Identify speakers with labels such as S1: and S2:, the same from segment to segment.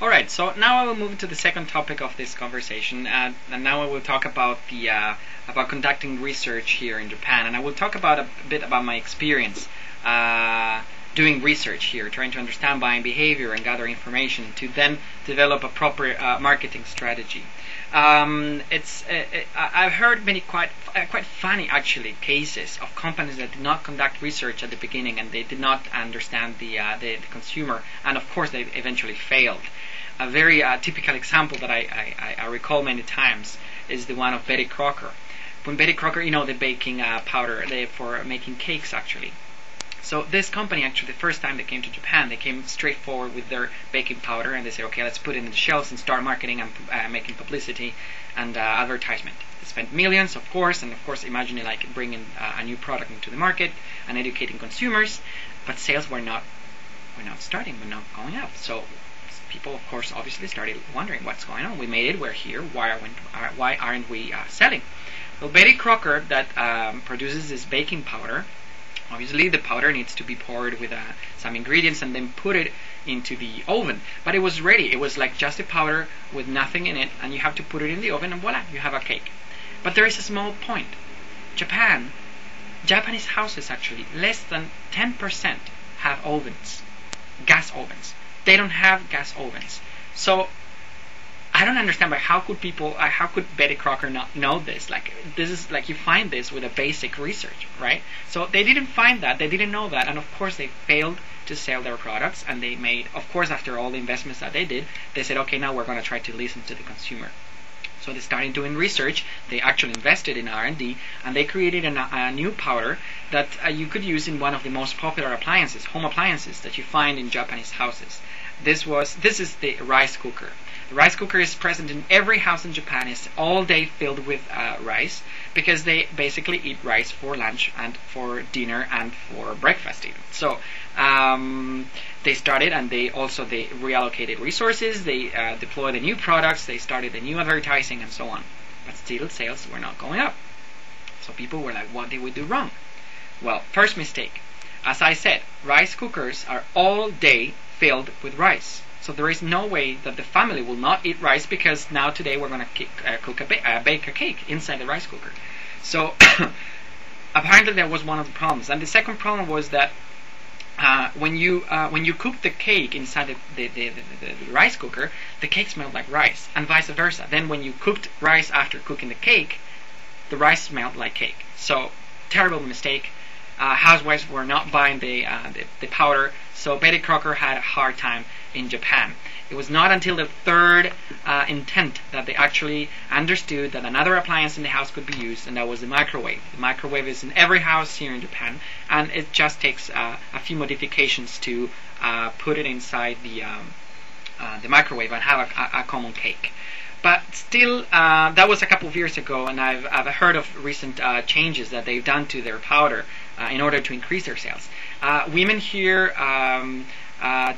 S1: Alright, so now I will move to the second topic of this conversation, and now I will talk about about conducting research here in Japan, and I will talk about a bit about my experience doing research here, trying to understand buying behavior and gather information to then develop a proper marketing strategy. I've heard many quite funny actually cases of companies that did not conduct research at the beginning and they did not understand the consumer, and of course they eventually failed. A very typical example that I recall many times is the one of Betty Crocker. When Betty Crocker, the baking powder for making cakes actually. So this company actually, the first time they came to Japan, they came straight forward with their baking powder and they said, okay, let's put it in the shelves and start marketing and making publicity and advertisement. They spent millions, of course, and of course imagining like bringing a new product into the market and educating consumers, but sales were not starting, were not going up. So people, of course, obviously started wondering what's going on. We made it, we're here, why aren't we selling? Well, Betty Crocker that produces this baking powder, obviously the powder needs to be poured with some ingredients and then put it into the oven. But it was ready. It was like just a powder with nothing in it, and you have to put it in the oven and voila, you have a cake. But there is a small point. Japanese houses actually, less than 10% have ovens, gas ovens. They don't have gas ovens. So I don't understand, but how could Betty Crocker not know this? Like, this is like you find this with a basic research, right? So they didn't find that, they didn't know that, and of course they failed to sell their products, and they made, of course, after all the investments that they did, they said, okay, now we're going to try to listen to the consumer. So they started doing research, they actually invested in R&D, and they created a new powder that you could use in one of the most popular appliances, home appliances, that you find in Japanese houses. This is the rice cooker. The rice cooker is present in every house in Japan. It's all day filled with rice because they basically eat rice for lunch and for dinner and for breakfast even. So they started and they reallocated resources. They deployed the new products. They started the new advertising and so on. But still sales were not going up. So people were like, what did we do wrong? Well, first mistake. As I said, rice cookers are all day filled with rice. So there is no way that the family will not eat rice because now today we're going to bake a cake inside the rice cooker. So apparently that was one of the problems. And the second problem was that when you cook the cake inside the rice cooker, the cake smelled like rice, and vice versa. Then when you cooked rice after cooking the cake, the rice smelled like cake. So terrible mistake. Housewives were not buying the powder, so Betty Crocker had a hard time in Japan. It was not until the third intent that they actually understood that another appliance in the house could be used, and that was the microwave. The microwave is in every house here in Japan, and it just takes a few modifications to put it inside the microwave and have a common cake. But still, that was a couple of years ago, and I've heard of recent changes that they've done to their powder in order to increase their sales. Women here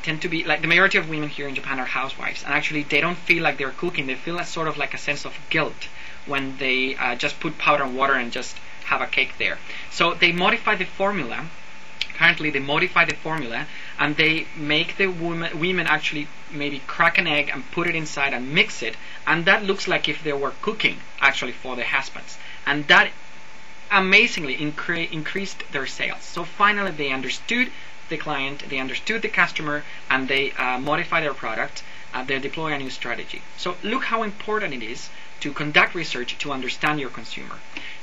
S1: tend to be, like the majority of women here in Japan are housewives, and actually they don't feel like they're cooking. They feel sort of like a sense of guilt when they just put powder and water and just have a cake there. So they modify the formula. Currently they modify the formula and they make the women actually maybe crack an egg and put it inside and mix it, and that looks like if they were cooking actually for their husbands, and that amazingly increased their sales. So finally they understood the client, they understood the customer, and they modify their product. They deploy a new strategy. So look how important it is to conduct research to understand your consumer.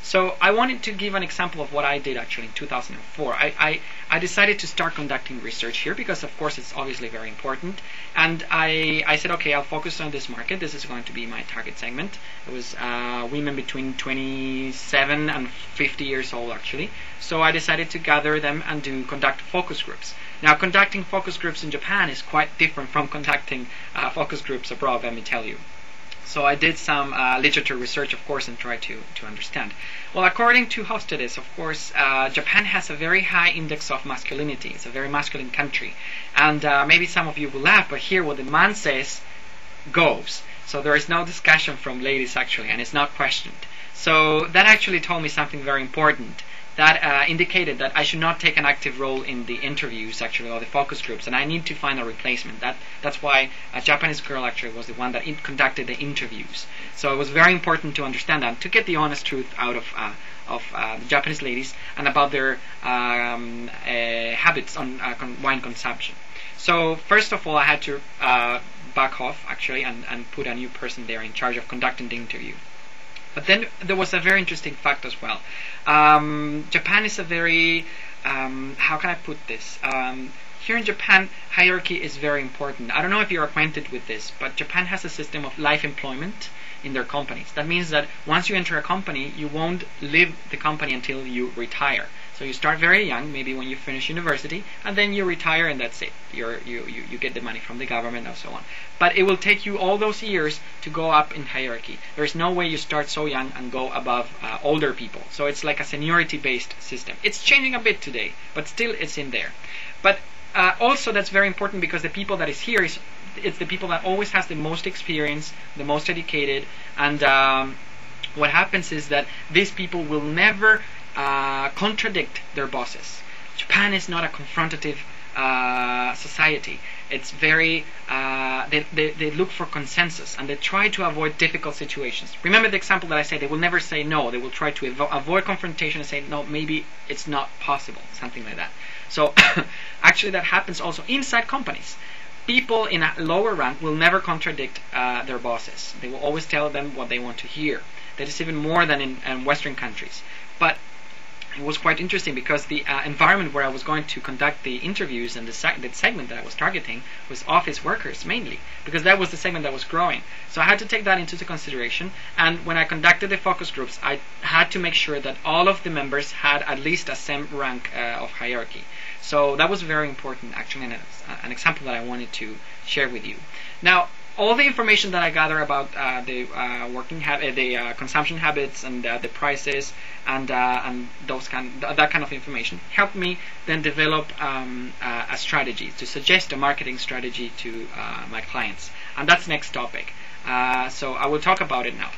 S1: So I wanted to give an example of what I did actually in 2004. I decided to start conducting research here because of course it's obviously very important, and I said, okay, I'll focus on this market. This is going to be my target segment. It was women between 27 and 50 years old actually. So I decided to gather them and to conduct focus groups. Now conducting focus groups in Japan is quite different from conducting focus groups abroad, let me tell you. So I did some literature research, of course, and tried to understand. Well, according to Hofstadter, of course, Japan has a very high index of masculinity. It's a very masculine country. And maybe some of you will laugh, but here what the man says goes. So there is no discussion from ladies, actually, and it's not questioned. So that actually told me something very important, that indicated that I should not take an active role in the interviews, actually, or the focus groups, and I need to find a replacement. That's why a Japanese girl actually was the one that conducted the interviews. So it was very important to understand that, to get the honest truth out of the Japanese ladies and about their habits on wine consumption. So first of all, I had to back off, actually, and put a new person there in charge of conducting the interview. But then there was a very interesting fact as well. Japan is a very, how can I put this? Here in Japan, hierarchy is very important. I don't know if you're acquainted with this, but Japan has a system of life employment in their companies. That means that once you enter a company, you won't leave the company until you retire. So you start very young, maybe when you finish university, and then you retire, and that's it. You get the money from the government and so on. But it will take you all those years to go up in hierarchy. There is no way you start so young and go above older people. So it's like a seniority-based system. It's changing a bit today, but still it's in there. But also that's very important because the people that is here it's the people that always has the most experience, the most educated, and what happens is that these people will never contradict their bosses. Japan is not a confrontative society. It's very they look for consensus, and they try to avoid difficult situations. Remember the example that I said, they will never say no. They will try to avoid confrontation and say no, maybe it's not possible, something like that. So actually that happens also inside companies. People in a lower rank will never contradict their bosses. They will always tell them what they want to hear. That is even more than in Western countries. But it was quite interesting because the environment where I was going to conduct the interviews and the segment that I was targeting was office workers mainly, because that was the segment that was growing. So I had to take that into consideration, and when I conducted the focus groups, I had to make sure that all of the members had at least a same rank of hierarchy. So that was very important, actually, and an example that I wanted to share with you. Now, all the information that I gather about the consumption habits and the prices and that kind of information helped me then develop a strategy, to suggest a marketing strategy to my clients, and that's next topic. So I will talk about it now.